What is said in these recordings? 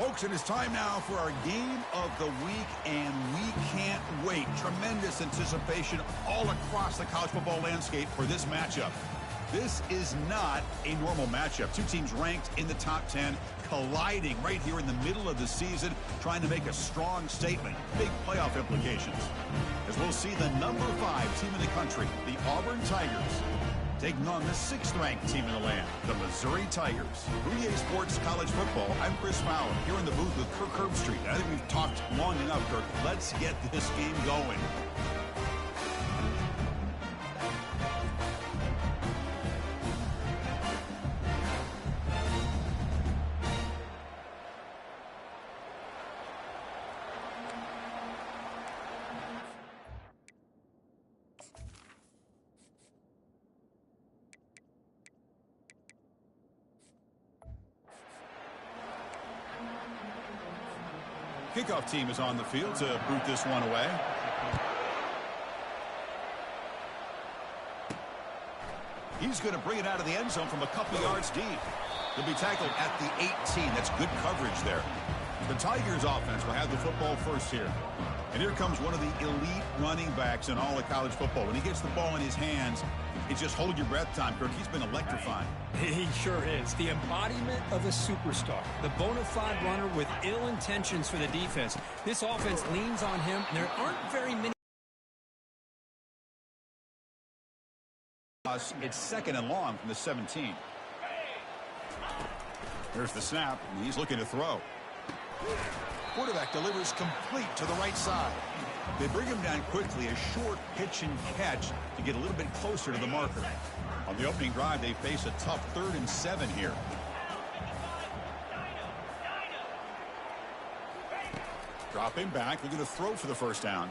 Folks, it is time now for our game of the week, and we can't wait. Tremendous anticipation all across the college football landscape for this matchup. This is not a normal matchup. Two teams ranked in the top 10, colliding right here in the middle of the season, trying to make a strong statement. Big playoff implications. As we'll see the number 5 team in the country, the Auburn Tigers, taking on the 6th-ranked team in the land, the Missouri Tigers. EA Sports College Football. I'm Chris Fowler here in the booth with Kirk Herbstreit. I think we've talked long enough, Kirk. Let's get this game going. Kickoff team is on the field to boot this one away. He's going to bring it out of the end zone from a couple yards deep. He'll be tackled at the 18. That's good coverage there. The Tigers offense will have the football first here. And here comes one of the elite running backs in all of college football. When he gets the ball in his hands, it's just hold your breath time, Kirk. He's been electrifying. He sure is. The embodiment of a superstar. The bona fide runner with ill intentions for the defense. This offense leans on him, and there aren't very many. It's second and long from the 17. There's the snap, and he's looking to throw. Quarterback delivers complete to the right side. They bring him down quickly, a short pitch and catch to get a little bit closer to the marker. On the opening drive, they face a tough 3rd and 7 here. Drop him back, looking to throw for the first down.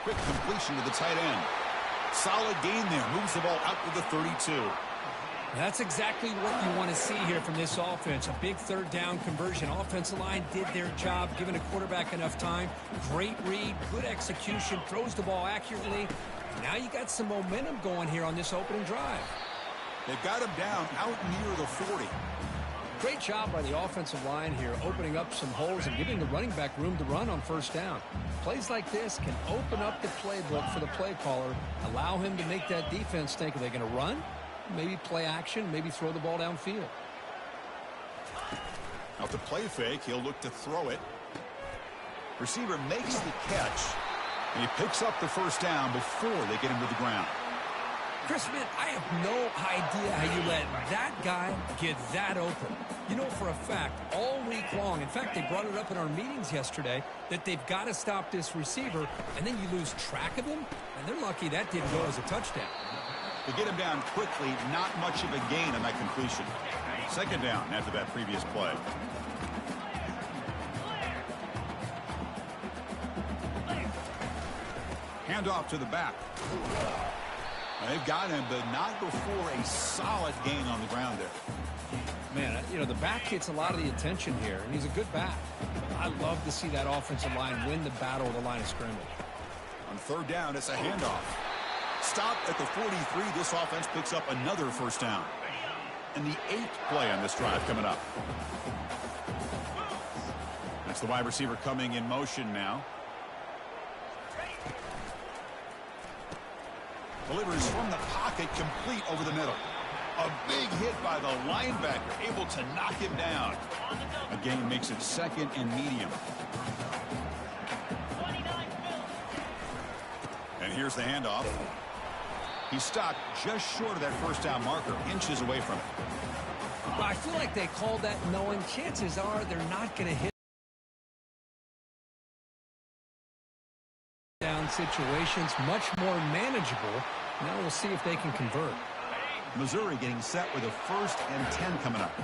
Quick completion to the tight end. Solid gain there, moves the ball out to the 32. That's exactly what you want to see here from this offense. A big 3rd down conversion. Offensive line did their job, giving a quarterback enough time. Great read, good execution, throws the ball accurately. Now you got some momentum going here on this opening drive. They've got him down out near the 40. Great job by the offensive line here, opening up some holes and giving the running back room to run on 1st down. Plays like this can open up the playbook for the play caller, allow him to make that defense think, are they going to run? Maybe play action, maybe throw the ball downfield. Out the play fake, he'll look to throw it. Receiver makes the catch, and he picks up the 1st down before they get him to the ground. Chris, man, I have no idea how you let that guy get that open. You know for a fact, all week long, in fact, they brought it up in our meetings yesterday, that they've got to stop this receiver, and then you lose track of him, and they're lucky that didn't go as a touchdown. To get him down quickly, not much of a gain on that completion. 2nd down after that previous play. Handoff to the back. They've got him, but not before a solid gain on the ground there. Man, you know, the back gets a lot of the attention here, and he's a good back. I love to see that offensive line win the battle of the line of scrimmage. On 3rd down, it's a handoff. Stopped at the 43. This offense picks up another 1st down. And the 8th play on this drive coming up. That's the wide receiver coming in motion now. Delivers from the pocket, complete over the middle. A big hit by the linebacker, able to knock him down. Again, makes it 2nd and medium. And here's the handoff. He stopped just short of that 1st down marker, inches away from it. Well, I feel like they called that knowing chances are they're not going to hit down situations, much more manageable. Now we'll see if they can convert. Missouri getting set with a 1st and 10 coming up.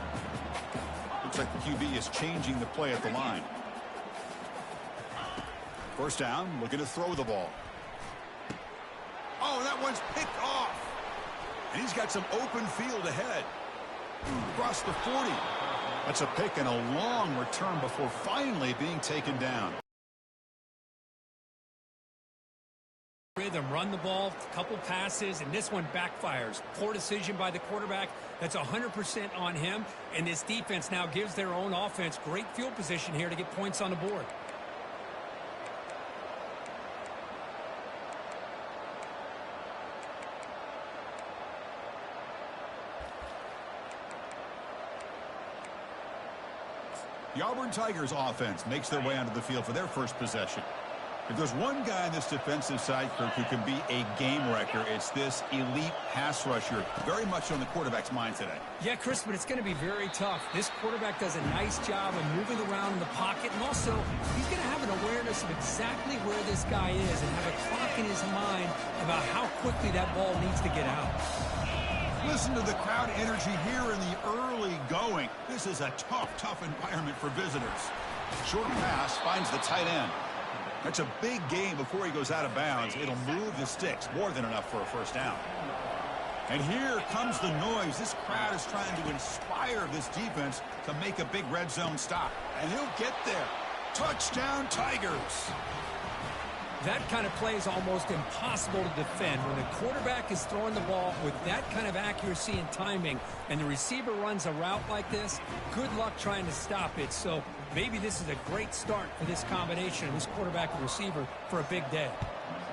Looks like the QB is changing the play at the line. 1st down, looking to throw the ball. Oh, that one's picked off. And he's got some open field ahead. Across the 40. That's a pick and a long return before finally being taken down. Rhythm, run the ball, a couple passes, and this one backfires. Poor decision by the quarterback. That's 100% on him, and this defense now gives their own offense great field position here to get points on the board. The Auburn Tigers offense makes their way onto the field for their first possession. If there's one guy on this defensive side, Kirk, who can be a game wrecker, it's this elite pass rusher, very much on the quarterback's mind today. Yeah, Chris, but it's going to be very tough. This quarterback does a nice job of moving around in the pocket, and also he's going to have an awareness of exactly where this guy is and have a clock in his mind about how quickly that ball needs to get out. Listen to the crowd energy here in the early going. This is a tough environment for visitors. Short pass finds the tight end. That's a big gain before he goes out of bounds. It'll move the sticks, more than enough for a first down. And here comes the noise. This crowd is trying to inspire this defense to make a big red zone stop. And he'll get there. Touchdown, Tigers. That kind of play is almost impossible to defend. When the quarterback is throwing the ball with that kind of accuracy and timing, and the receiver runs a route like this, good luck trying to stop it. So maybe this is a great start for this combination, this quarterback and receiver, for a big day.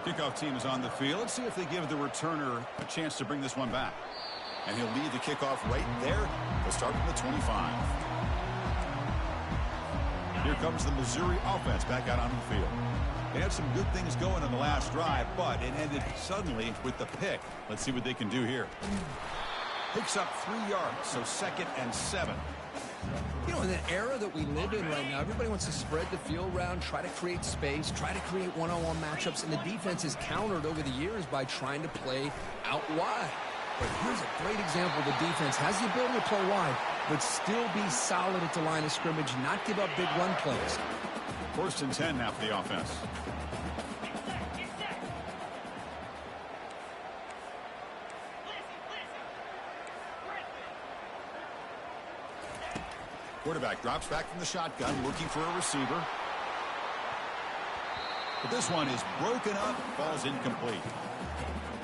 Kickoff team is on the field. Let's see if they give the returner a chance to bring this one back. And he'll lead the kickoff right there. They'll start from the 25. Here comes the Missouri offense back out on the field. They had some good things going on the last drive, but it ended suddenly with the pick. Let's see what they can do here. Picks up 3 yards, so 2nd and 7. You know, in the era that we live in right now, everybody wants to spread the field around, try to create space, try to create one-on-one matchups, and the defense is countered over the years by trying to play out wide. But here's a great example. The defense has the ability to play wide, but still be solid at the line of scrimmage, not give up big run plays. 1st and 10 now for the offense. Quarterback drops back from the shotgun, looking for a receiver. But this one is broken up, falls incomplete.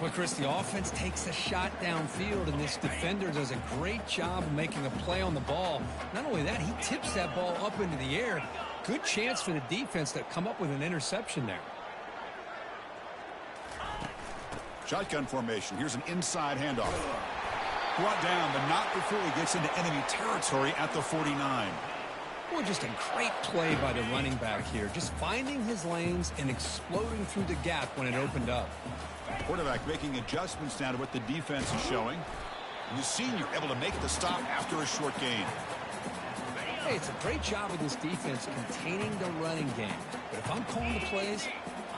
Well, Chris, the offense takes a shot downfield, and this defender does a great job of making a play on the ball. Not only that, he tips that ball up into the air. Good chance for the defense to come up with an interception there. Shotgun formation. Here's an inside handoff. Brought down, but not before he gets into enemy territory at the 49. Well, just a great play by the running back here. Just finding his lanes and exploding through the gap when it opened up. Quarterback making adjustments now to what the defense is showing. And the senior able to make the stop after a short gain. Hey, it's a great job of this defense containing the running game. But if I'm calling the plays,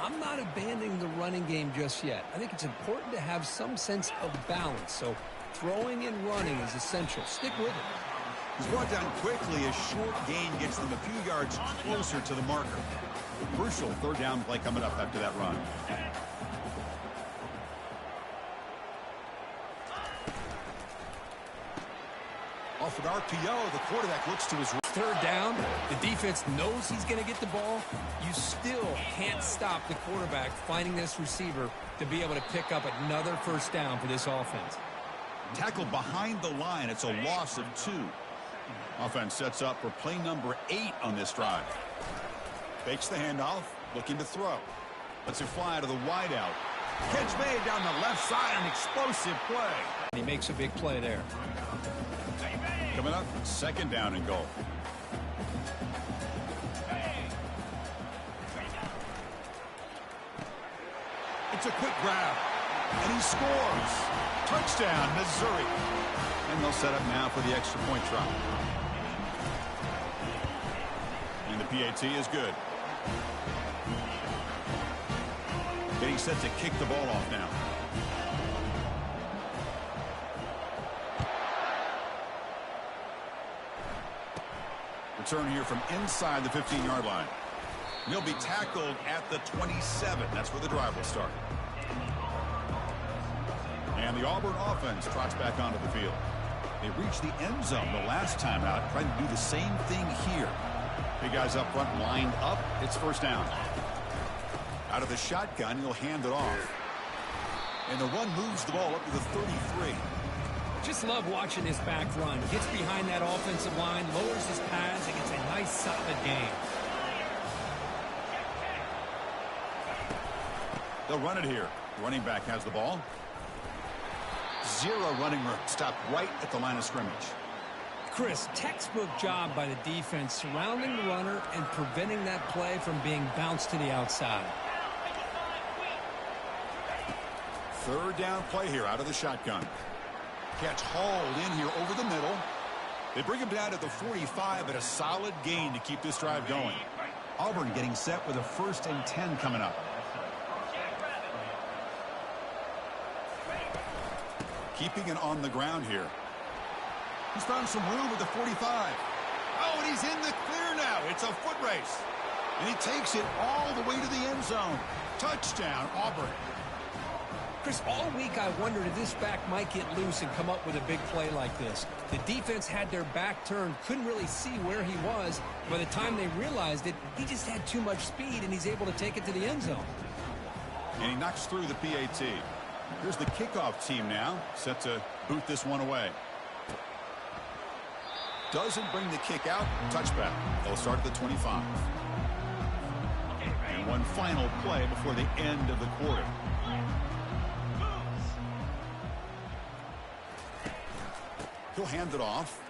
I'm not abandoning the running game just yet. I think it's important to have some sense of balance. So throwing and running is essential. Stick with it. He's brought down quickly. A short gain gets them a few yards closer to the marker. Crucial 3rd down play coming up after that run. Off an RPO, the quarterback looks to his 3rd down. The defense knows he's going to get the ball. You still can't stop the quarterback finding this receiver to be able to pick up another 1st down for this offense. Tackle behind the line. It's a loss of 2. Offense sets up for play number 8 on this drive. Fakes the handoff, looking to throw. Lets it fly to the wideout. Catch made down the left side, an explosive play. He makes a big play there. Coming up, 2nd down and goal. It's a quick grab, and he scores. Touchdown, Missouri. And they'll set up now for the extra point try. And the PAT is good. Getting set to kick the ball off now. Return here from inside the 15-yard line. And he'll be tackled at the 27. That's where the drive will start. And the Auburn offense trots back onto the field. They reached the end zone the last time out, trying to do the same thing here. Big guys up front lined up. It's 1st down. Out of the shotgun, he'll hand it off. And the run moves the ball up to the 33. Just love watching this back run. Gets behind that offensive line, lowers his pads, and gets a nice, solid gain. They'll run it here. The running back has the ball. Zero running room. Stopped right at the line of scrimmage. Chris, textbook job by the defense surrounding the runner and preventing that play from being bounced to the outside. Third down play here out of the shotgun. Catch hauled in here over the middle. They bring him down at the 45 at a solid gain to keep this drive going. Auburn getting set with a 1st and 10 coming up. Keeping it on the ground here. He's found some room with the 45. Oh, and he's in the clear now. It's a foot race. And he takes it all the way to the end zone. Touchdown, Auburn. Chris, all week I wondered if this back might get loose and come up with a big play like this. The defense had their back turned, couldn't really see where he was. By the time they realized it, he just had too much speed, and he's able to take it to the end zone. And he knocks through the PAT. Here's the kickoff team now, set to boot this one away. Doesn't bring the kick out. Touchback. They'll start at the 25. And one final play before the end of the quarter. He'll hand it off.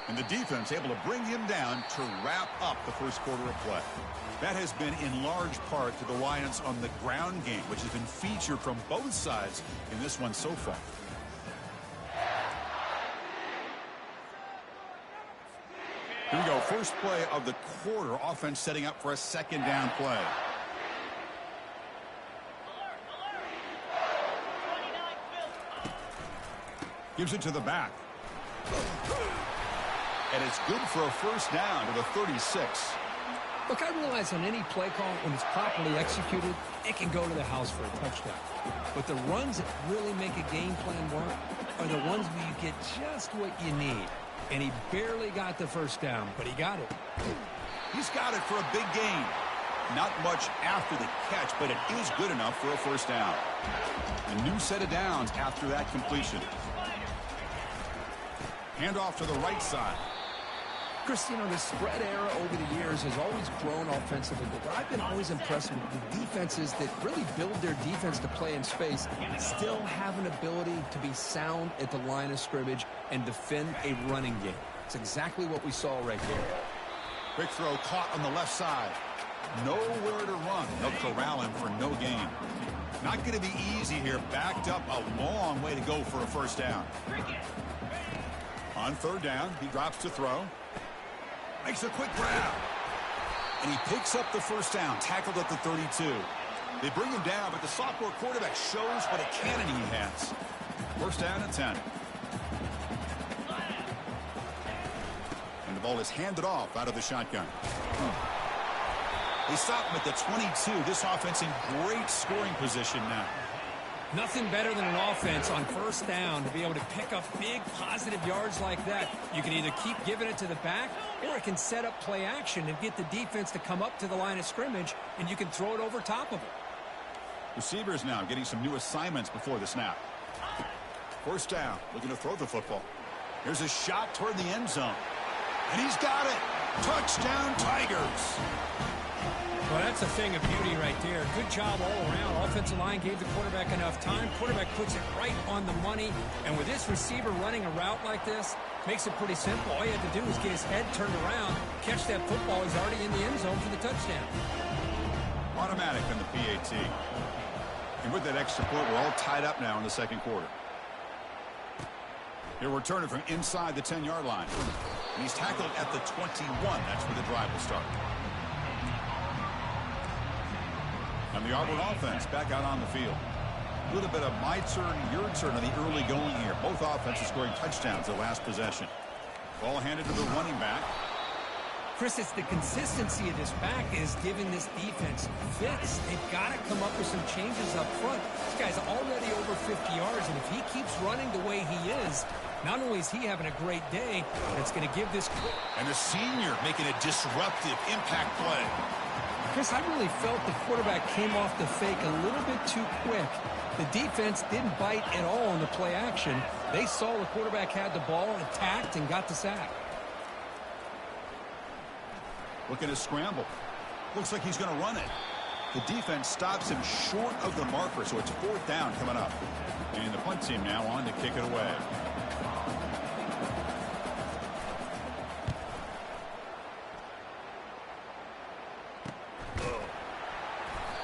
And the defense able to bring him down to wrap up the first quarter of play. That has been in large part to the reliance on the ground game, which has been featured from both sides in this one so far. Here we go. First play of the quarter. Offense setting up for a 2nd down play. Gives it to the back. And it's good for a 1st down to the 36. Look, I realize on any play call, when it's properly executed, it can go to the house for a touchdown. But the runs that really make a game plan work are the ones where you get just what you need. And he barely got the 1st down, but he got it. He's got it for a big gain. Not much after the catch, but it is good enough for a 1st down. A new set of downs after that completion. Hand off to the right side. Chris, you know, the spread era over the years has always grown offensively, but I've been always impressed with the defenses that really build their defense to play in space still have an ability to be sound at the line of scrimmage and defend a running game. It's exactly what we saw right here. Quick throw caught on the left side. Nowhere to run. They'll corral him for no gain. Not going to be easy here. Backed up a long way to go for a 1st down. On 3rd down, he drops to throw. Makes a quick grab. And he picks up the 1st down, tackled at the 32. They bring him down, but the sophomore quarterback shows what a cannon he has. 1st down and 10. And the ball is handed off out of the shotgun. They stop him at the 22. This offense in great scoring position now. Nothing better than an offense on 1st down to be able to pick up big positive yards like that. You can either keep giving it to the back, or it can set up play action and get the defense to come up to the line of scrimmage, and you can throw it over top of it. Receivers now getting some new assignments before the snap. 1st down, looking to throw the football. Here's a shot toward the end zone. And he's got it. Touchdown, Tigers. Well, that's a thing of beauty right there. Good job all around. Offensive line gave the quarterback enough time. Quarterback puts it right on the money. And with this receiver running a route like this, makes it pretty simple. All you have to do is get his head turned around, catch that football. He's already in the end zone for the touchdown. Automatic on the PAT. And with that extra point, we're all tied up now in the 2nd quarter. He'll return it from inside the 10-yard line. And he's tackled at the 21. That's where the drive will start. And the Auburn offense back out on the field. A little bit of my turn, your turn on the early going here. Both offenses scoring touchdowns the last possession. Ball handed to the running back. Chris, it's the consistency of this back is giving this defense fits. They've got to come up with some changes up front. This guy's already over 50 yards, and if he keeps running the way he is, not only is he having a great day, but it's going to give this... And the senior making a disruptive impact play. Chris, I really felt the quarterback came off the fake a little bit too quick. The defense didn't bite at all on the play action. They saw the quarterback had the ball, attacked, and got the sack. Looking to scramble. Looks like he's going to run it. The defense stops him short of the marker, so it's 4th down coming up. And the punt team now on to kick it away.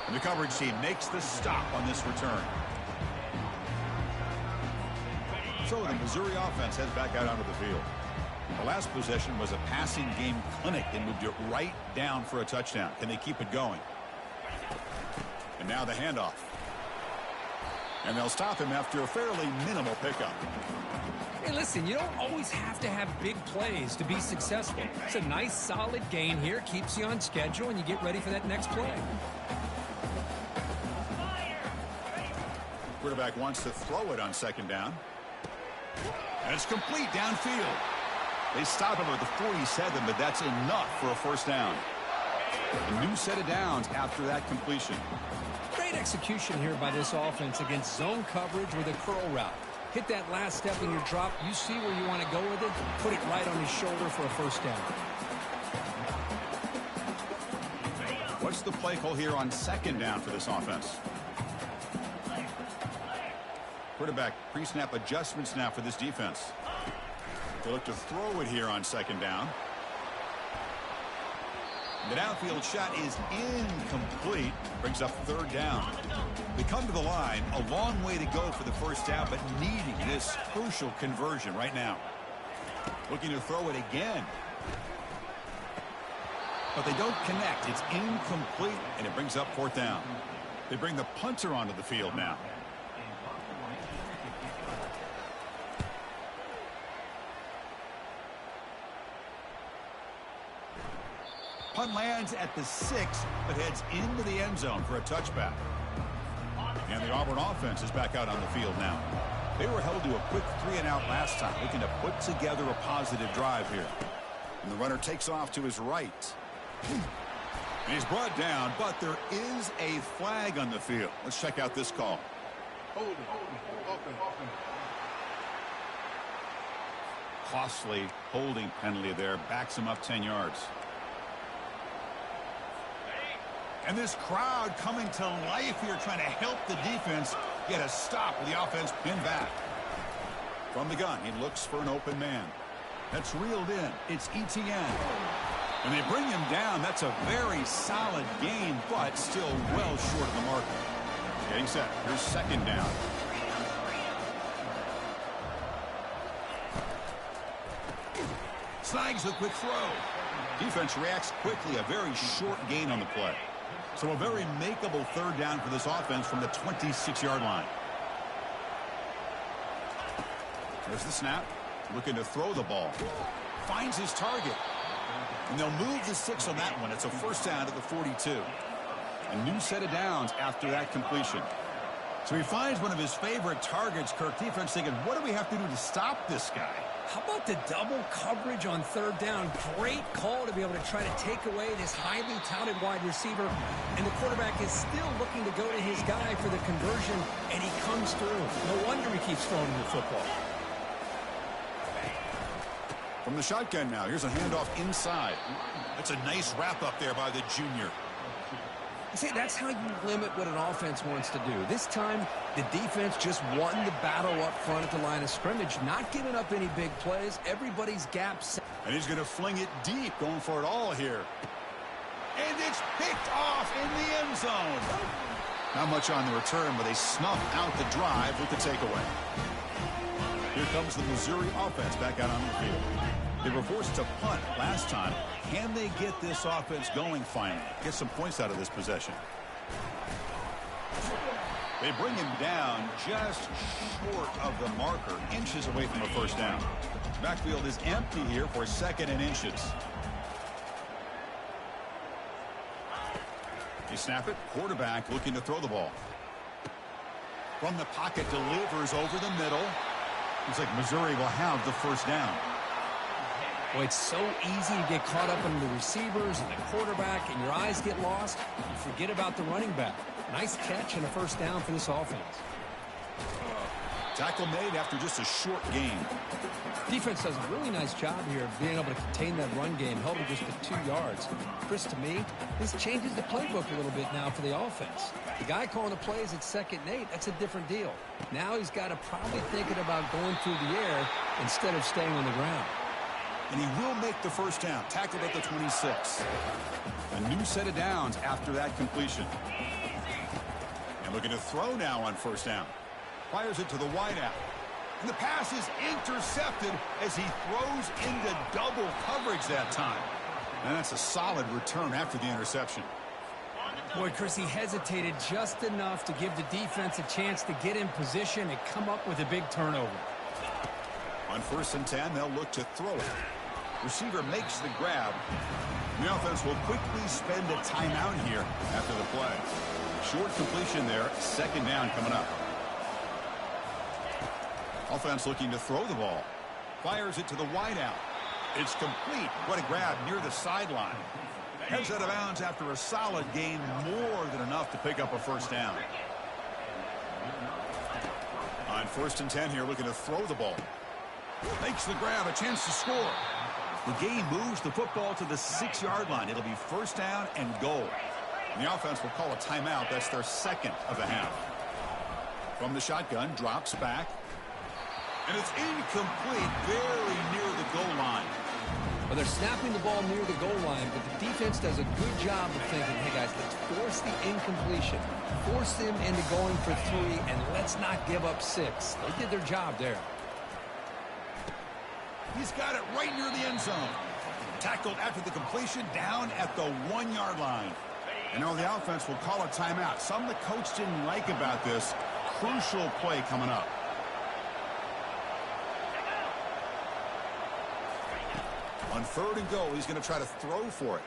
And the coverage team makes the stop on this return. So the Missouri offense heads back out onto the field. The last possession was a passing game clinic. They moved it right down for a touchdown. Can they keep it going? And now the handoff. And they'll stop him after a fairly minimal pickup. Hey, listen, you don't always have to have big plays to be successful. It's a nice, solid gain here. Keeps you on schedule, and you get ready for that next play. Quarterback wants to throw it on 2nd down. And it's complete downfield. They stop him at the 47, but that's enough for a 1st down. A new set of downs after that completion. Great execution here by this offense against zone coverage with a curl route. Hit that last step in your drop. You see where you want to go with it. Put it right on his shoulder for a 1st down. What's the play call here on 2nd down for this offense? Quarterback pre-snap adjustments now for this defense. They look to throw it here on 2nd down. The downfield shot is incomplete. Brings up 3rd down. They come to the line. A long way to go for the 1st down, but needing this crucial conversion right now. Looking to throw it again. But they don't connect. It's incomplete, and it brings up 4th down. They bring the punter onto the field now. Punt lands at the 6, but heads into the end zone for a touchback. And the Auburn offense is back out on the field now. They were held to a quick 3-and-out last time, looking to put together a positive drive here. And the runner takes off to his right. And he's brought down, but there is a flag on the field. Let's check out this call. Costly holding penalty there. Backs him up 10 yards. And this crowd coming to life here, trying to help the defense get a stop with the offense pinned back. From the gun, he looks for an open man. That's reeled in. It's Etienne. And they bring him down. That's a very solid gain, but still well short of the marker. Getting set. Here's 2nd down. Snags a quick throw. Defense reacts quickly. A very short gain on the play. So a very makeable 3rd down for this offense from the 26-yard line. There's the snap. Looking to throw the ball. Finds his target. And they'll move the 6 on that one. It's a 1st down at the 42. A new set of downs after that completion. So he finds one of his favorite targets. Kirk, defense thinking, what do we have to do to stop this guy? How about the double coverage on 3rd down? Great call to be able to try to take away this highly touted wide receiver. And the quarterback is still looking to go to his guy for the conversion, and he comes through. No wonder he keeps throwing the football. From the shotgun now, here's a handoff inside. That's a nice wrap up there by the junior. See, that's how you limit what an offense wants to do. This time, the defense just won the battle up front at the line of scrimmage, not giving up any big plays. Everybody's gaps. And he's going to fling it deep, going for it all here. And it's picked off in the end zone. Not much on the return, but they snuff out the drive with the takeaway. Here comes the Missouri offense back out on the field. They were forced to punt last time. Can they get this offense going finally? Get some points out of this possession. They bring him down just short of the marker, inches away from a 1st down. Backfield is empty here for 2nd and inches. They snap it. Quarterback looking to throw the ball. From the pocket, delivers over the middle. Looks like Missouri will have the 1st down. Well, it's so easy to get caught up in the receivers and the quarterback, and your eyes get lost. You forget about the running back. Nice catch and a 1st down for this offense. Tackle made after just a short gain. Defense does a really nice job here of being able to contain that run game, held him just to 2 yards. Chris, to me, this changes the playbook a little bit now for the offense. The guy calling the plays at 2nd and 8, that's a different deal. Now he's got to probably thinking about going through the air instead of staying on the ground. And he will make the first down, tackled at the 26. A new set of downs after that completion. And looking to throw now on first down. Fires it to the wideout. And the pass is intercepted as he throws into double coverage that time. And that's a solid return after the interception. Boy, Chris, he hesitated just enough to give the defense a chance to get in position and come up with a big turnover. On 1st and 10, they'll look to throw it. Receiver makes the grab. The offense will quickly spend a timeout here after the play. Short completion there, 2nd down coming up. Offense looking to throw the ball. Fires it to the wideout. It's complete. What a grab near the sideline. Heads out of bounds after a solid gain, more than enough to pick up a first down. On 1st and 10 here, looking to throw the ball. Makes the grab, a chance to score. The gain moves the football to the 6-yard line. It'll be first down and goal. And the offense will call a timeout. That's their 2nd of the half. From the shotgun, drops back. And it's incomplete, very near the goal line. Well, they're snapping the ball near the goal line, but the defense does a good job of thinking, hey, guys, let's force the incompletion. Force them into going for 3, and let's not give up 6. They did their job there. He's got it right near the end zone. Tackled after the completion, down at the 1-yard line. And now the offense will call a timeout. Something the coach didn't like about this. Crucial play coming up. On 3rd and goal, he's going to try to throw for it.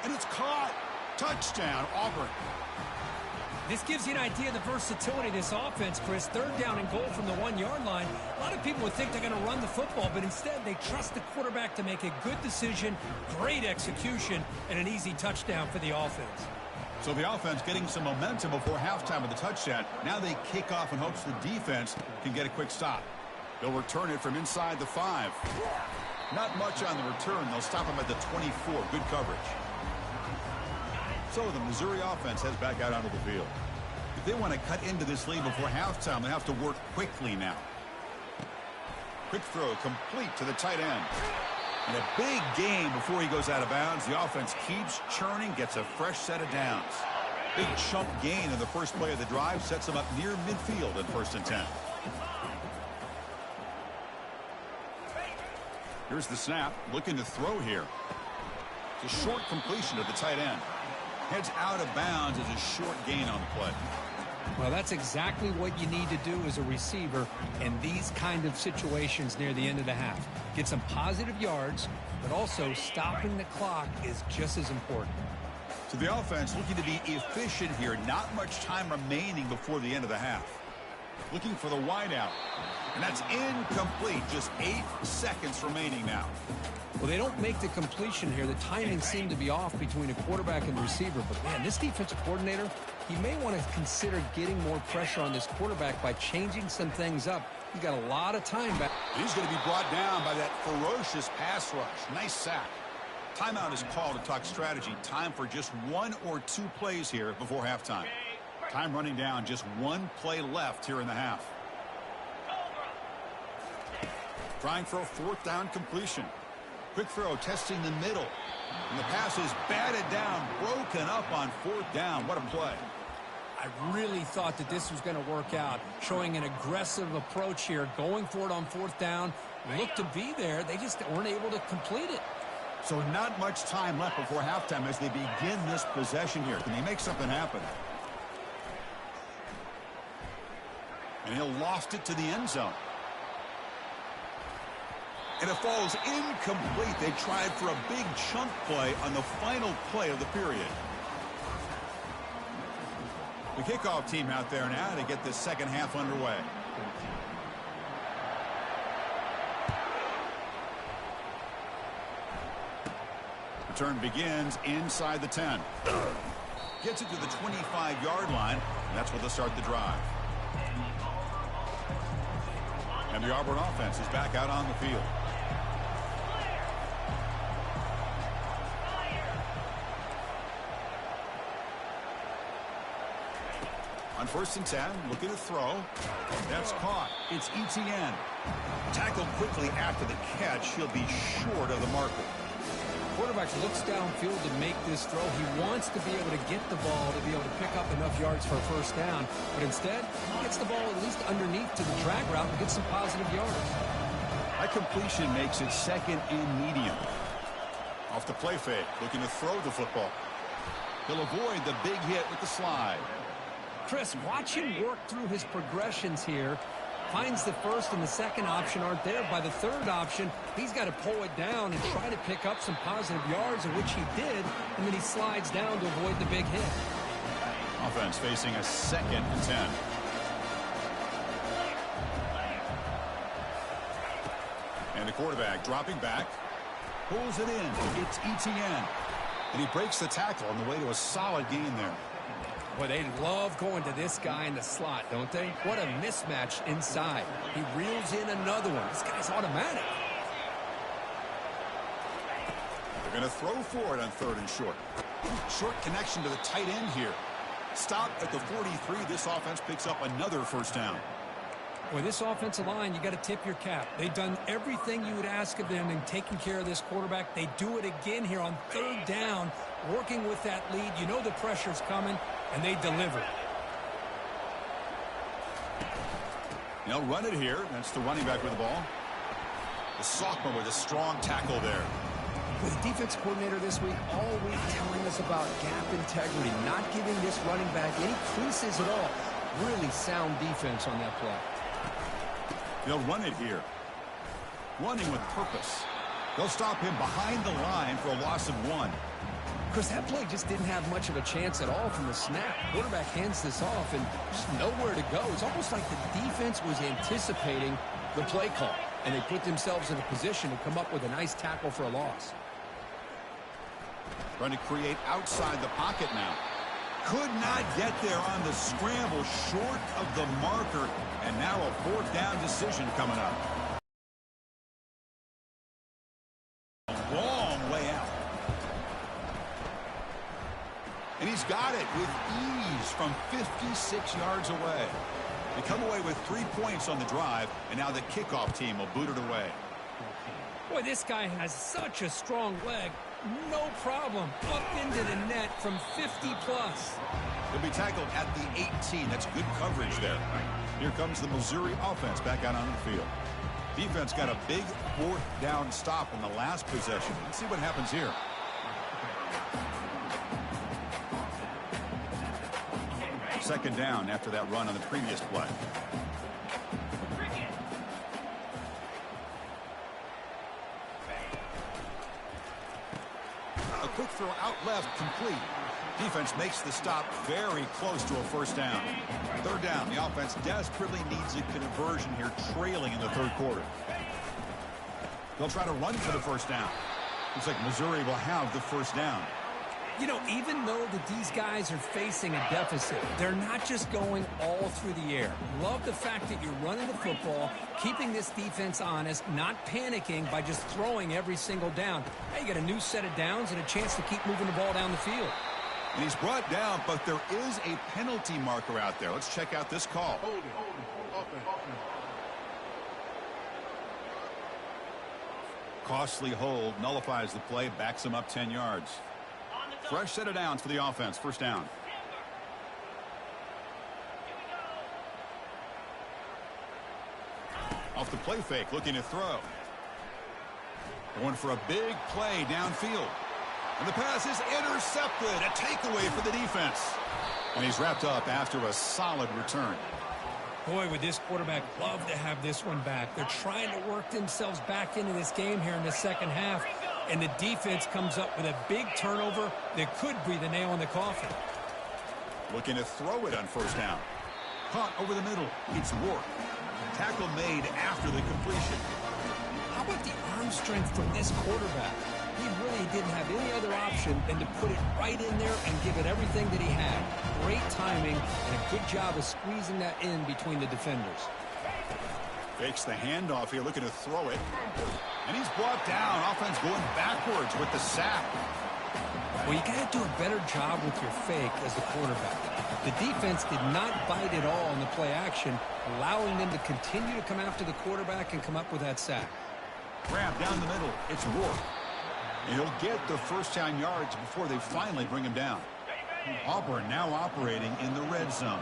And it's caught. Touchdown, Auburn. This gives you an idea of the versatility of this offense, Chris. 3rd down and goal from the 1-yard line. A lot of people would think they're going to run the football, but instead they trust the quarterback to make a good decision, great execution, and an easy touchdown for the offense. So the offense getting some momentum before halftime with the touchdown. Now they kick off in hopes the defense can get a quick stop. They'll return it from inside the 5. Not much on the return. They'll stop him at the 24. Good coverage. So the Missouri offense heads back out onto the field. If they want to cut into this lead before halftime, they have to work quickly now. Quick throw complete to the tight end. And a big gain before he goes out of bounds. The offense keeps churning, gets a fresh set of downs. Big chunk gain in the first play of the drive sets them up near midfield at 1st and 10. Here's the snap, looking to throw here. It's a short completion to the tight end. Heads out of bounds as a short gain on the play. Well, that's exactly what you need to do as a receiver in these kind of situations near the end of the half. Get some positive yards, but also stopping the clock is just as important. So the offense looking to be efficient here. Not much time remaining before the end of the half. Looking for the wideout. And that's incomplete. Just 8 seconds remaining now. Well, they don't make the completion here. The timing seemed to be off between a quarterback and the receiver. But, man, this defensive coordinator, he may want to consider getting more pressure on this quarterback by changing some things up. He's got a lot of time back. He's going to be brought down by that ferocious pass rush. Nice sack. Timeout is called to talk strategy. Time for just 1 or 2 plays here before halftime. Time running down. Just 1 play left here in the half. Trying for a 4th down completion. Quick throw testing the middle. And the pass is batted down, broken up on 4th down. What a play. I really thought that this was going to work out, showing an aggressive approach here, going for it on 4th down. Looked to be there. They just weren't able to complete it. So not much time left before halftime as they begin this possession here. Can they make something happen? And he'll lost it to the end zone. And it falls incomplete. They tried for a big chunk play on the final play of the period. The kickoff team out there now to get this second half underway. Return begins inside the 10. Gets it to the 25-yard line, and that's where they'll start the drive. And the Auburn offense is back out on the field. On 1st and 10, looking to throw. That's caught. It's Etienne. Tackled quickly after the catch. He'll be short of the marker. Quarterback looks downfield to make this throw. He wants to be able to get the ball to be able to pick up enough yards for a first down. But instead, he gets the ball at least underneath to the drag route and gets some positive yards. That completion makes it 2nd and medium. Off the play fake, looking to throw the football. He'll avoid the big hit with the slide. Chris, watch him work through his progressions here. Finds the first and the second option aren't there. By the third option, he's got to pull it down and try to pick up some positive yards, of which he did, and then he slides down to avoid the big hit. Offense facing a 2nd and 10. And the quarterback dropping back. Pulls it in. It's Etienne. And he breaks the tackle on the way to a solid gain there. Boy, they love going to this guy in the slot, don't they? What a mismatch inside. He reels in another one. This guy's automatic. They're going to throw for it on 3rd and short. Short connection to the tight end here. Stop at the 43. This offense picks up another first down. Boy, this offensive line, you got to tip your cap. They've done everything you would ask of them in taking care of this quarterback. They do it again here on 3rd down, working with that lead. You know the pressure's coming, and they deliver. They'll run it here. That's the running back with the ball. The sophomore with a strong tackle there. With the defense coordinator this week, all week telling us about gap integrity, not giving this running back any creases at all. Really sound defense on that play. They'll run it here. Running with purpose. They'll stop him behind the line for a loss of 1. Chris, that play just didn't have much of a chance at all from the snap. Quarterback hands this off and just nowhere to go. It's almost like the defense was anticipating the play call, and they put themselves in a position to come up with a nice tackle for a loss. Trying to create outside the pocket now. Could not get there on the scramble, short of the marker, and now a 4th down decision coming up. Long way out. And he's got it with ease from 56 yards away. They come away with 3 points on the drive, and now the kickoff team will boot it away. Boy, this guy has such a strong leg. No problem. Up into the net from 50-plus. He'll be tackled at the 18. That's good coverage there. Here comes the Missouri offense back out on the field. Defense got a big 4th down stop in the last possession. Let's see what happens here. Second down after that run on the previous play. A quick throw out left, complete. Defense makes the stop very close to a first down. 3rd down. The offense desperately needs a conversion here, trailing in the 3rd quarter. They'll try to run for the first down. Looks like Missouri will have the first down. You know, even though that these guys are facing a deficit, they're not just going all through the air. Love the fact that you're running the football, keeping this defense honest, not panicking by just throwing every single down. Now you got a new set of downs and a chance to keep moving the ball down the field. And he's brought down, but there is a penalty marker out there. Let's check out this call. Costly hold, nullifies the play, backs him up 10 yards. Fresh set of downs for the offense. First down. Off the play fake, looking to throw. Going for a big play downfield. And the pass is intercepted. A takeaway for the defense. And he's wrapped up after a solid return. Boy, would this quarterback love to have this one back. They're trying to work themselves back into this game here in the second half. And the defense comes up with a big turnover that could be the nail in the coffin. Looking to throw it on first down. Caught over the middle. It's Ward. Tackle made after the completion. How about the arm strength from this quarterback? He really didn't have any other option than to put it right in there and give it everything that he had. Great timing and a good job of squeezing that in between the defenders. Fakes the handoff here, looking to throw it. And he's brought down. Offense going backwards with the sack. Well, you got to do a better job with your fake as the quarterback. The defense did not bite at all in the play action, allowing them to continue to come after the quarterback and come up with that sack. Grab down the middle. It's Rourke. And he'll get the first 10 yards before they finally bring him down. Auburn now operating in the red zone.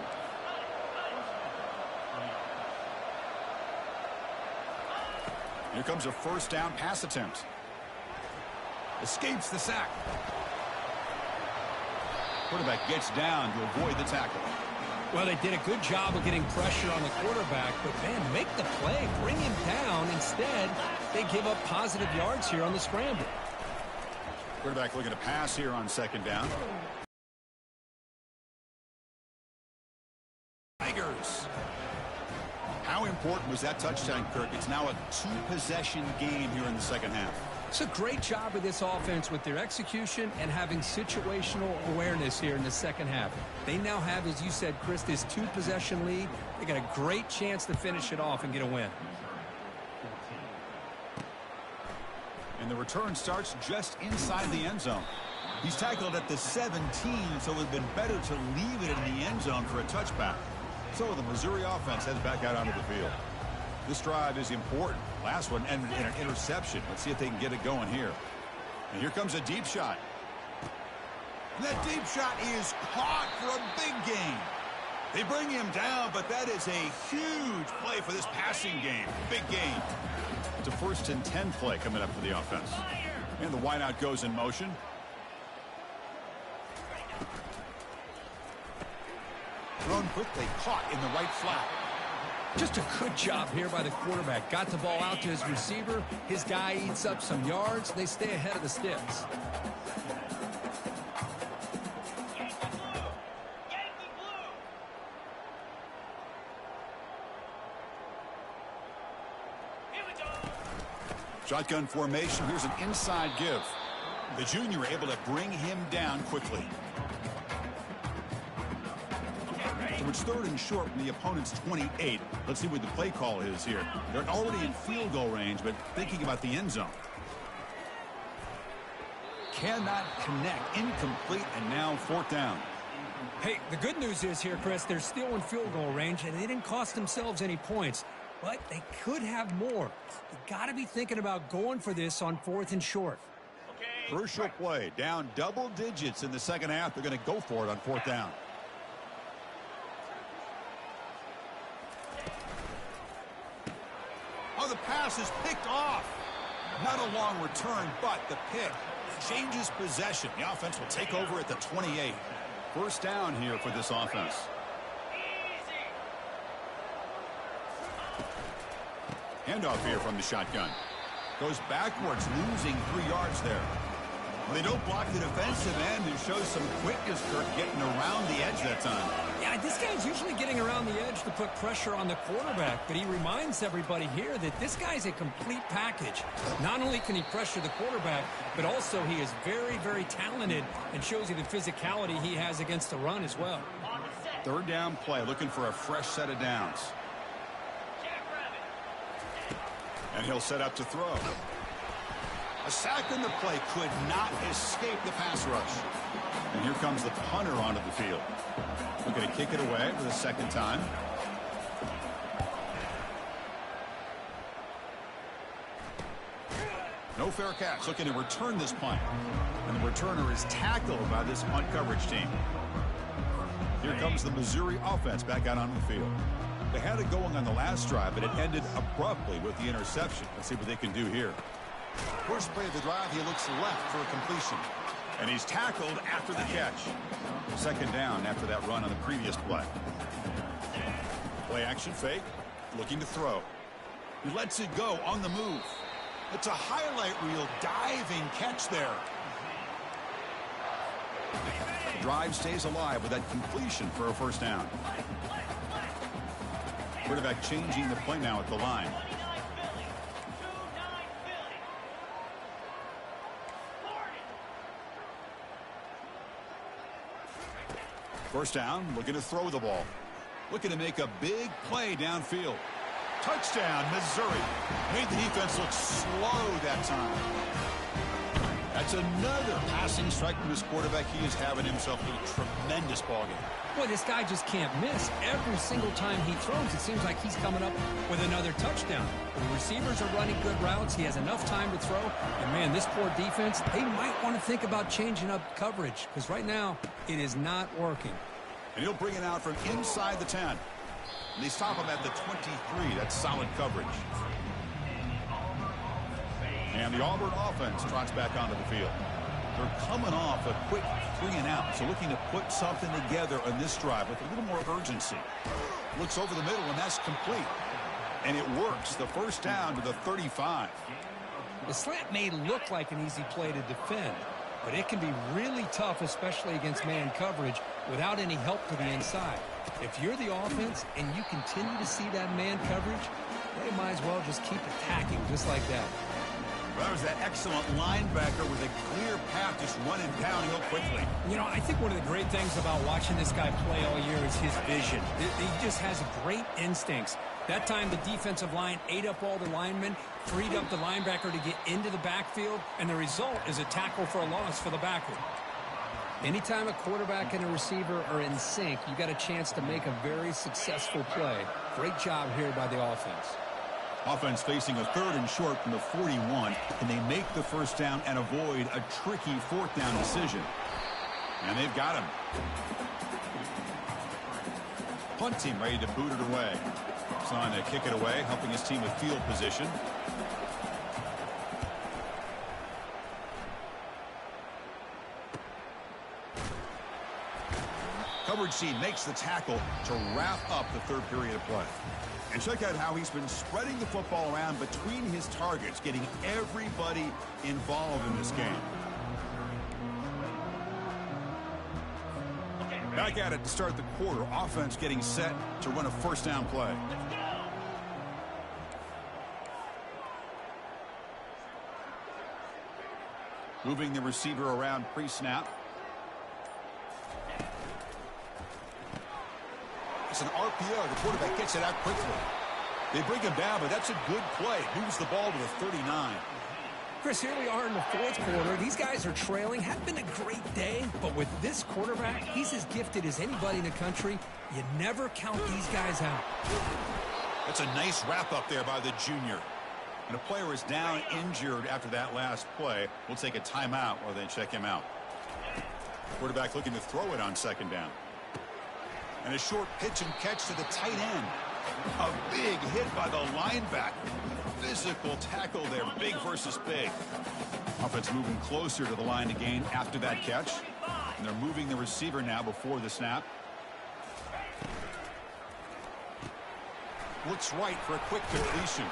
Here comes a first down pass attempt. Escapes the sack. Quarterback gets down to avoid the tackle. Well, they did a good job of getting pressure on the quarterback, but, man, make the play, bring him down. Instead, they give up positive yards here on the scramble. Quarterback looking to pass here on second down. Tigers. How important was that touchdown, Kirk? It's now a two-possession game here in the second half. It's a great job of this offense with their execution and having situational awareness here in the second half. They now have, as you said, Chris, this two-possession lead. They got a great chance to finish it off and get a win. And the return starts just inside the end zone. He's tackled at the 17, so it would have been better to leave it in the end zone for a touchback. So the Missouri offense heads back out onto the field. This drive is important. Last one ended in an interception. Let's see if they can get it going here. And here comes a deep shot. And that deep shot is caught for a big gain. They bring him down, but that is a huge play for this passing game. Big gain. It's a 1st and 10 play coming up for the offense. And the wideout goes in motion. Thrown quickly, caught in the right flat. Just a good job here by the quarterback. Got the ball out to his receiver. His guy eats up some yards. They stay ahead of the sticks. Shotgun formation. Here's an inside give. The junior able to bring him down quickly. So it's 3rd and short from the opponent's 28. Let's see what the play call is here. They're already in field goal range, but thinking about the end zone. Cannot connect. Incomplete, and now 4th down. Hey, the good news is here, Chris, they're still in field goal range, and they didn't cost themselves any points. But they could have more. You got to be thinking about going for this on 4th and short. Crucial play. Down double digits in the second half. They're going to go for it on 4th down. Oh, the pass is picked off. Not a long return, but the pick changes possession. The offense will take over at the 28. 1st down here for this offense. Handoff here from the shotgun. Goes backwards, losing 3 yards there. Well, they don't block the defensive end and show some quickness, Kirk, getting around the edge that time. Yeah, this guy's usually getting around the edge to put pressure on the quarterback, but he reminds everybody here that this guy's a complete package. Not only can he pressure the quarterback, but also he is very, very talented and shows you the physicality he has against the run as well. 3rd down play, looking for a fresh set of downs. And he'll set up to throw. A sack in the play could not escape the pass rush. And here comes the punter onto the field. Looking to kick it away for the 2nd time. No fair catch. Looking to return this punt. And the returner is tackled by this punt coverage team. Here comes the Missouri offense back out onto the field. They had it going on the last drive, but it ended abruptly with the interception. Let's see what they can do here. First play of the drive, he looks left for a completion. And he's tackled after the catch. 2nd down after that run on the previous play. Play action fake, looking to throw. He lets it go on the move. It's a highlight reel diving catch there. The drive stays alive with that completion for a 1st down. Quarterback changing the play now at the line. First down, looking to throw the ball. Looking to make a big play downfield. Touchdown, Missouri. Made the defense look slow that time. That's another passing strike from this quarterback. He is having himself a tremendous ball game. Boy, this guy just can't miss. Every single time he throws, it seems like he's coming up with another touchdown. The receivers are running good routes. He has enough time to throw. And, man, this poor defense, they might want to think about changing up coverage because right now it is not working. And he'll bring it out from inside the 10. And they stop him at the 23. That's solid coverage. And the Auburn offense trots back onto the field. They're coming off a quick 3 and out, so looking to put something together on this drive with a little more urgency. Looks over the middle, and that's complete. And it works. The first down to the 35. The slant may look like an easy play to defend, but it can be really tough, especially against man coverage, without any help to the inside. If you're the offense and you continue to see that man coverage, they might as well just keep attacking just like that. Well, that was that excellent linebacker with a clear path just running downhill quickly. You know, I think one of the great things about watching this guy play all year is his vision. He just has great instincts. That time the defensive line ate up all the linemen, freed up the linebacker to get into the backfield, and the result is a tackle for a loss for the backer. Anytime a quarterback and a receiver are in sync, you got a chance to make a very successful play. Great job here by the offense. Offense facing a 3rd and short from the 41. Can they make the first down and avoid a tricky 4th down decision? And they've got him. Punt team ready to boot it away. He's on to kick it away, helping his team with field position. Coverage team makes the tackle to wrap up the 3rd period of play. And check out how he's been spreading the football around between his targets, getting everybody involved in this game. Back at it to start the quarter. Offense getting set to run a first down play. Moving the receiver around pre-snap. It's an RPO. The quarterback gets it out quickly. They bring him down, but that's a good play. Moves the ball to the 39. Chris, here we are in the 4th quarter. These guys are trailing. Hadn't been a great day, but with this quarterback, he's as gifted as anybody in the country. You never count these guys out. That's a nice wrap up there by the junior. And a player is down injured after that last play. We'll take a timeout while they check him out. Quarterback looking to throw it on 2nd down. And a short pitch and catch to the tight end. A big hit by the linebacker. Physical tackle there, big versus big. Offense moving closer to the line to gain after that catch. And they're moving the receiver now before the snap. Looks right for a quick completion.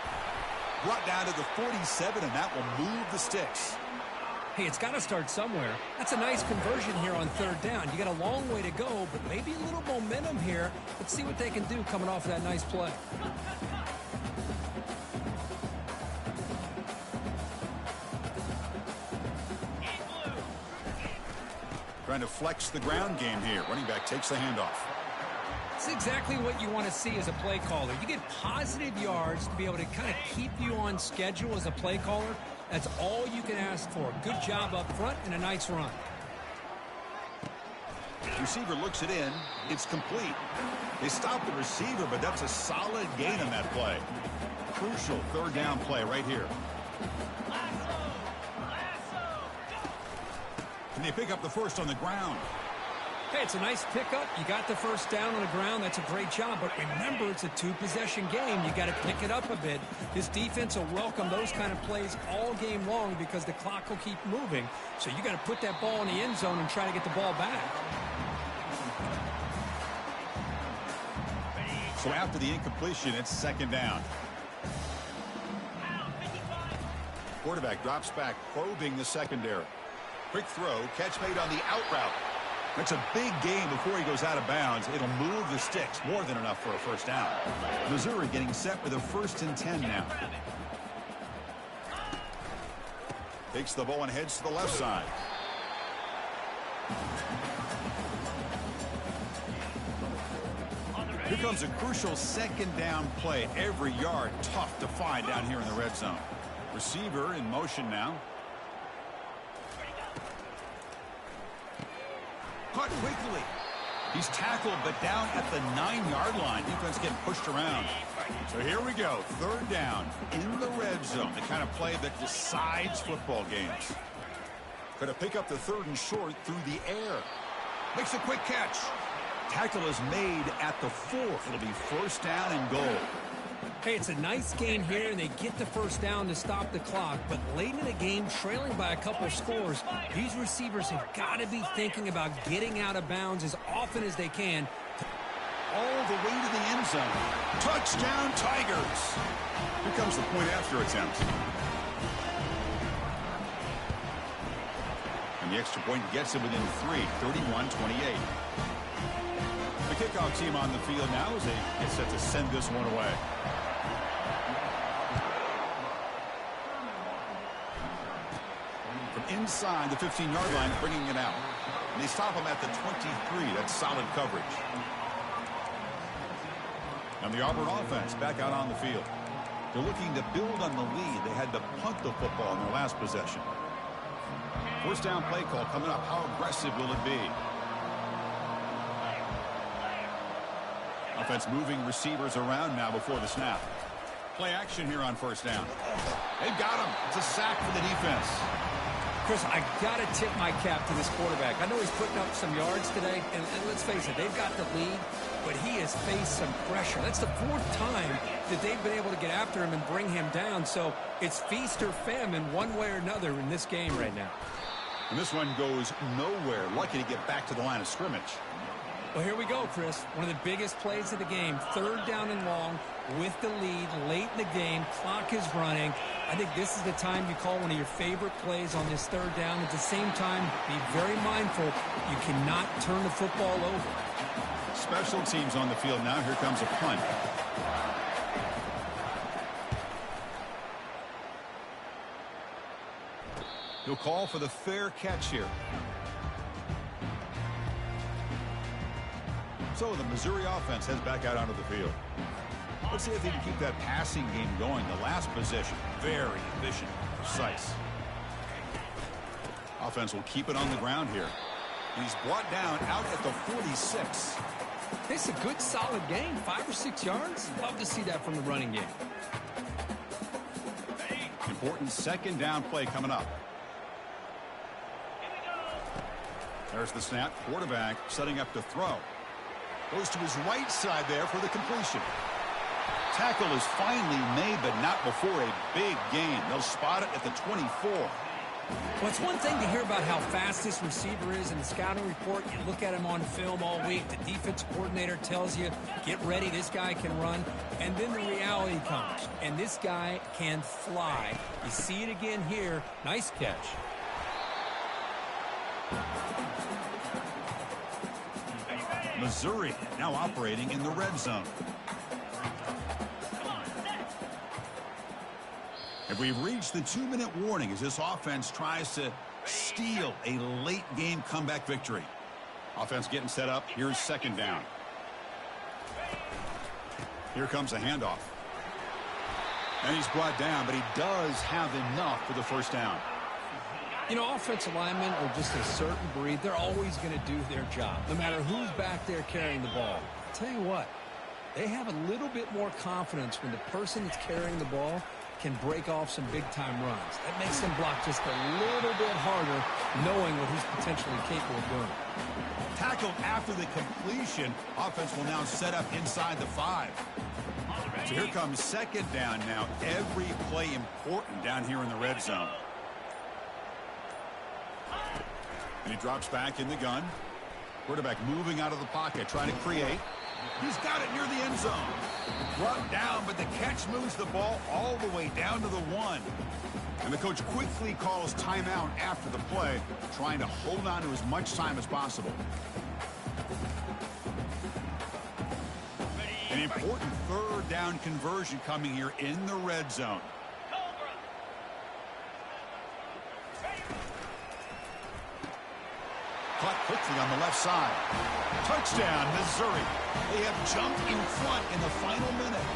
Brought down to the 47, and that will move the sticks. Hey, it's got to start somewhere. That's a nice conversion here on 3rd down. You got a long way to go, but maybe a little momentum here. Let's see what they can do coming off of that nice play. Trying to flex the ground game here. Running back takes the handoff. It's exactly what you want to see as a play caller. You get positive yards to be able to kind of keep you on schedule as a play caller. That's all you can ask for. Good job up front and a nice run. Receiver looks it in. It's complete. They stop the receiver, but that's a solid gain on that play. Crucial 3rd down play right here. And they pick up the first on the ground. Hey, it's a nice pickup. You got the first down on the ground. That's a great job. But remember, it's a 2-possession game. You got to pick it up a bit. This defense will welcome those kind of plays all game long because the clock will keep moving. So you got to put that ball in the end zone and try to get the ball back. So after the incompletion, it's 2nd down. Quarterback drops back, probing the secondary. Quick throw, catch made on the out route. That's a big gain before he goes out of bounds. It'll move the sticks, more than enough for a first down. Missouri getting set with a 1st and 10 now. Takes the ball and heads to the left side. Here comes a crucial second down play. Every yard tough to find down here in the red zone. Receiver in motion now. Caught quickly. He's tackled, but down at the 9-yard line. Defense getting pushed around. So here we go. Third down in the red zone. The kind of play that decides football games. Going to pick up the 3rd and short through the air. Makes a quick catch. Tackle is made at the 4th. It'll be first down and goal. Hey, it's a nice gain here, and they get the first down to stop the clock. But late in the game, trailing by a couple scores, these receivers have got to be thinking about getting out of bounds as often as they can. All the way to the end zone. Touchdown, Tigers. Here comes the point after attempt. And the extra point gets it within 3, 31-28. The kickoff team on the field now as they get set to send this one away. From inside the 15-yard line, bringing it out. And they stop him at the 23. That's solid coverage. And the Auburn offense back out on the field. They're looking to build on the lead. They had to punt the football in their last possession. First down play call coming up. How aggressive will it be? Offense moving receivers around now before the snap. Play action here on first down. They've got him. It's a sack for the defense. Chris, I got to tip my cap to this quarterback. I know he's putting up some yards today, and let's face it, they've got the lead, but he has faced some pressure. That's the 4th time that they've been able to get after him and bring him down. So it's feast or famine one way or another in this game right now. And this one goes nowhere. Lucky to get back to the line of scrimmage. Well, here we go, Chris. One of the biggest plays of the game. 3rd down and long with the lead late in the game. Clock is running. I think this is the time you call one of your favorite plays on this 3rd down. At the same time, be very mindful. You cannot turn the football over. Special teams on the field now. Here comes a punt. He'll call for the fair catch here. So the Missouri offense heads back out onto the field. Let's see if they can keep that passing game going. The last possession, very efficient, precise. Offense will keep it on the ground here. He's brought down out at the 46. It's a good, solid game. 5 or 6 yards. Love to see that from the running game. Important second down play coming up. There's the snap. Quarterback setting up to throw. Goes to his right side there for the completion. Tackle is finally made, but not before a big gain. They'll spot it at the 24. Well, it's one thing to hear about how fast this receiver is in the scouting report. You look at him on film all week. The defense coordinator tells you, get ready, this guy can run. And then the reality comes, and this guy can fly. You see it again here. Nice catch. Missouri now operating in the red zone. If we've reached the 2-minute warning as this offense tries to steal a late-game comeback victory. Offense getting set up. Here's second down. Here comes a handoff. And he's brought down, but he does have enough for the first down. You know, offensive linemen are just a certain breed. They're always going to do their job, no matter who's back there carrying the ball. I'll tell you what, they have a little bit more confidence when the person that's carrying the ball can break off some big-time runs. That makes them block just a little bit harder, knowing what he's potentially capable of doing. Tackled after the completion. Offense will now set up inside the 5. So here comes second down now. Every play important down here in the red zone. And he drops back in the gun. Quarterback moving out of the pocket, trying to create. He's got it near the end zone. Brought down, but the catch moves the ball all the way down to the 1. And the coach quickly calls timeout after the play, trying to hold on to as much time as possible. An important third down conversion coming here in the red zone. caught quickly on the left side. Touchdown, Missouri. They have jumped in front in the final minute.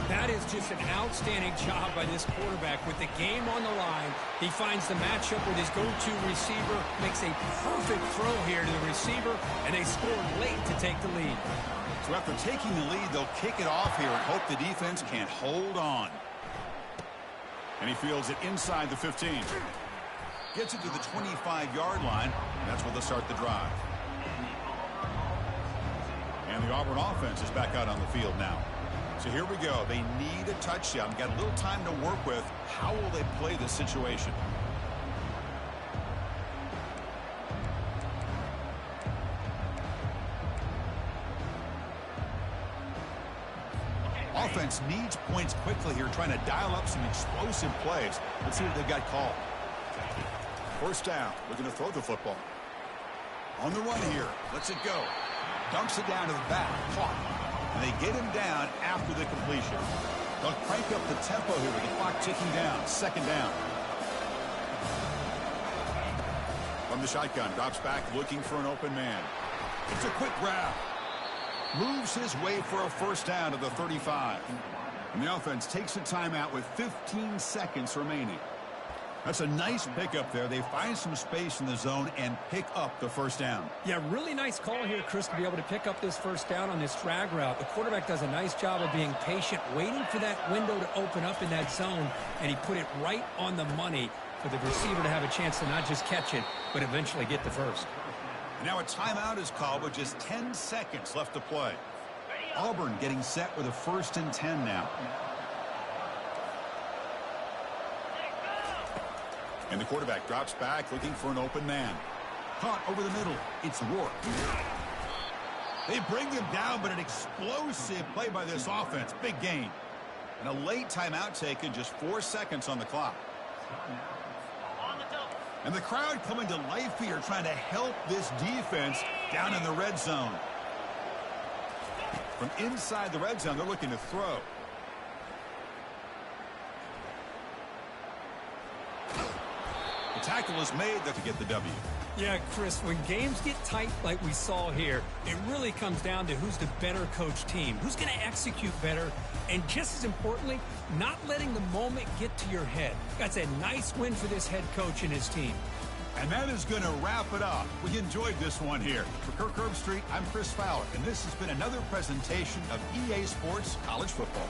That is just an outstanding job by this quarterback. With the game on the line, he finds the matchup with his go-to receiver, makes a perfect throw here to the receiver, and they scored late to take the lead. So after taking the lead, they'll kick it off here and hope the defense can't hold on. And he fields it inside the 15. Gets it to the 25-yard line, and that's where they'll start the drive. And the Auburn offense is back out on the field now. So here we go. They need a touchdown. Got a little time to work with. How will they play this situation? Offense needs points quickly here, trying to dial up some explosive plays. Let's see what they've got called. First down. We're going to throw the football. On the run here. Lets it go. Dunks it down to the back. Caught. And they get him down after the completion. They'll crank up the tempo here with the clock ticking down. Second down. From the shotgun, drops back looking for an open man. It's a quick grab. Moves his way for a first down to the 35. And the offense takes a timeout with 15 seconds remaining. That's a nice pickup there. They find some space in the zone and pick up the first down. Yeah, really nice call here, Chris, to be able to pick up this first down on this drag route. The quarterback does a nice job of being patient, waiting for that window to open up in that zone, and he put it right on the money for the receiver to have a chance to not just catch it, but eventually get the first. And now a timeout is called with just 10 seconds left to play. Auburn getting set with a 1st and 10 now. And the quarterback drops back looking for an open man. Caught over the middle. It's Rourke. They bring him down, but an explosive play by this offense. Big gain. And a late timeout taken, just 4 seconds on the clock. And the crowd coming to life here, trying to help this defense down in the red zone. From inside the red zone, they're looking to throw. The tackle is made to get the W. Yeah, Chris, when games get tight like we saw here, it really comes down to who's the better coach team, who's going to execute better, and just as importantly, not letting the moment get to your head. That's a nice win for this head coach and his team. And that is going to wrap it up. We enjoyed this one here. For Kirk Herbstreit, I'm Chris Fowler, and this has been another presentation of EA Sports College Football.